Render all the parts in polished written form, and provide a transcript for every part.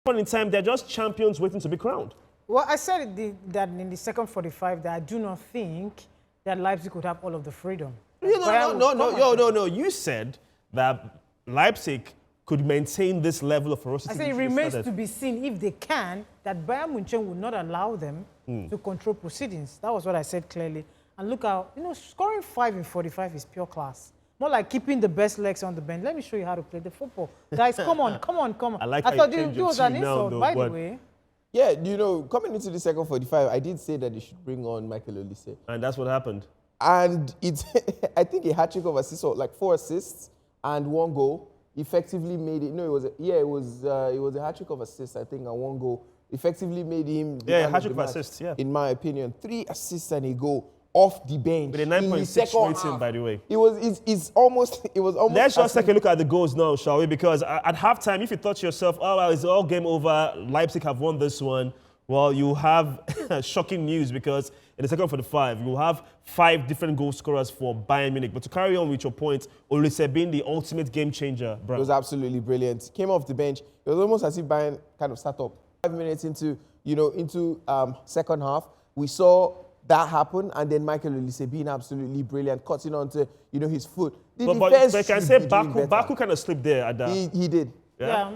point in time, they're just champions waiting to be crowned. Well, I said that in the second 45 that I do not think that Leipzig could have all of the freedom. No. You said that Leipzig could maintain this level of ferocity. I say it remains to be seen if they can, that Bayern Munich will not allow them to control proceedings. That was what I said clearly. And look how, scoring 5 in 45 is pure class. More like keeping the best legs on the bench. Let me show you how to play the football. Guys, come on. I thought this was an insult, by the way. Yeah, coming into the second 45, I did say that they should bring on Michael Olise. And that's what happened. And it's, I think a hat-trick of assists, or like 4 assists and 1 goal, effectively made it. No, it was a hat-trick of assists, I think, and 1 goal. Effectively made him. Yeah, hat-trick of assists, yeah. In my opinion, 3 assists and a goal off the bench. With a 9.6 rating, by the way. It was almost. Let's just take a look at the goals now, shall we? Because at halftime, if you thought to yourself, oh, well, it's all game over, Leipzig have won this one, well, you have shocking news because in the second 45, you have 5 different goal scorers for Bayern Munich. But to carry on with your point, Olise being the ultimate game changer, bro. It was absolutely brilliant. Came off the bench. It was almost as if Bayern kind of sat up. 5 minutes into second half, we saw that happened, and then Michael Olise being absolutely brilliant, cutting onto his foot. But I can say Baku kind of slipped there at that. He did. Yeah,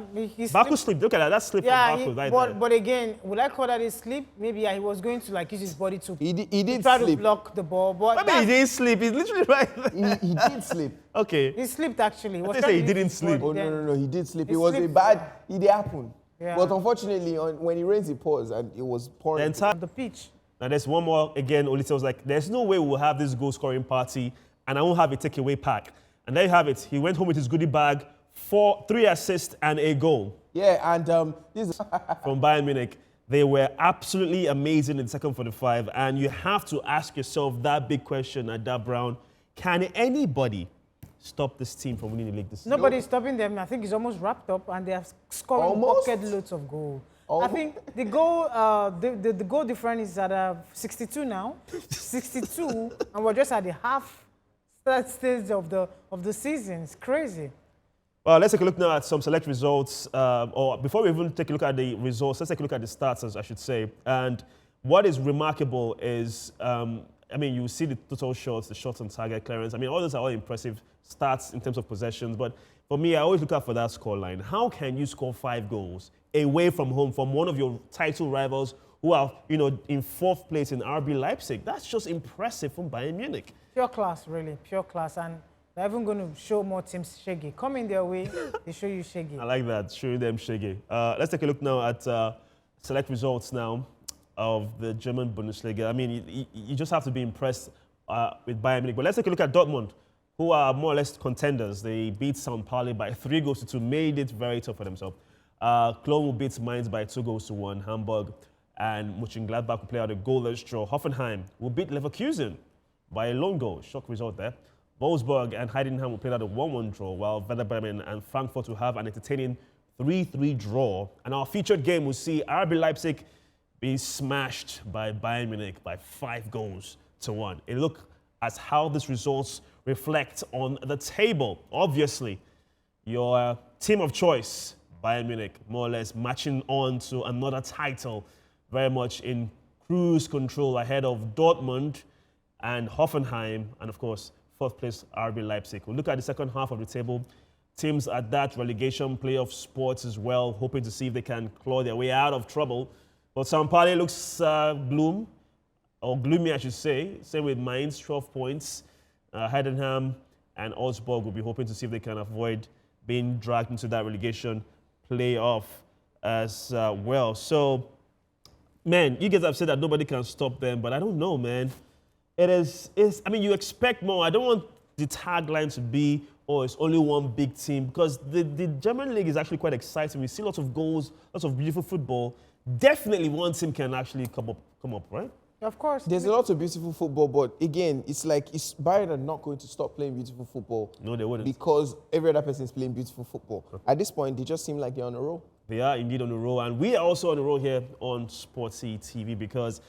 Baku slipped. Look at that. That slip from Baku right there. But again, would I call that a slip? Maybe he was going to use his body to he did try slip. to block the ball. But maybe he didn't slip. He's literally right there. He did slip. Okay. He slipped actually. I say he didn't slip. Oh no, he did slip. It was a bad. It happened. Yeah. But unfortunately, when he raised, he paused, and it was pouring. The pitch. Now there's one more again. Olise was like, "There's no way we'll have this goal-scoring party, and I won't have a takeaway pack." And there you have it. He went home with his goodie bag, 3 assists and a goal. Yeah, and this is from Bayern Munich. They were absolutely amazing in the second 45, and you have to ask yourself that big question, Ada Brown: can anybody stop this team from winning the league this season? Nobody's stopping them. I think it's almost wrapped up, and they are scoring bucket loads of goals. I think the goal, the goal difference is at 62 now, 62, and we're just at the half stage of the season. It's crazy. Well, let's take a look now at some select results. Or before we even take a look at the results, let's take a look at the stats, as I should say. And what is remarkable is, you see the total shots, the shots on target, clearance. All those are all impressive stats in terms of possessions. But for me, I always look out for that scoreline. How can you score 5 goals away from home from one of your title rivals who are, in 4th place in RB Leipzig? That's just impressive from Bayern Munich. Pure class, really, pure class. And they're even going to show more teams shaggy. Come in their way, they show you shaggy. I like that, showing them shaggy. Let's take a look now at select results now of the German Bundesliga. You just have to be impressed with Bayern Munich. But let's take a look at Dortmund, who are more or less contenders. They beat St. Pauli by 3-2, made it very tough for themselves. Cologne beats Mainz by 2-1. Hamburg and Mönchengladbach will play out a goalless draw. Hoffenheim will beat Leverkusen by a lone goal. Shock result there. Wolfsburg and Heidenheim will play out a 1-1 draw, while Werder Bremen and Frankfurt will have an entertaining 3-3 draw. And our featured game will see RB Leipzig being smashed by Bayern Munich by 5-1. A look at how these results reflect on the table. Obviously, your team of choice, Bayern Munich, more or less matching on to another title, very much in cruise control ahead of Dortmund and Hoffenheim, and of course, 4th place RB Leipzig. We'll look at the second half of the table. Teams at that relegation playoff spots as well, hoping to see if they can claw their way out of trouble. But St. Pauli looks gloomy, I should say. Same with Mainz, 12 points. Heidenheim and Wolfsburg will be hoping to see if they can avoid being dragged into that relegation playoff as well. So, man, you guys have said that nobody can stop them, but I don't know, man. You expect more. I don't want the tagline to be, it's only one big team, because the German league is actually quite exciting. We see lots of goals, lots of beautiful football. Definitely one team can actually come up, right? Of course. There's a lot of beautiful football, but again, it's like Bayern are not going to stop playing beautiful football. No, they wouldn't. Because every other person is playing beautiful football. At this point, they just seem like they're on a roll. They are indeed on the roll, and we are also on the roll here on Sportsy TV, because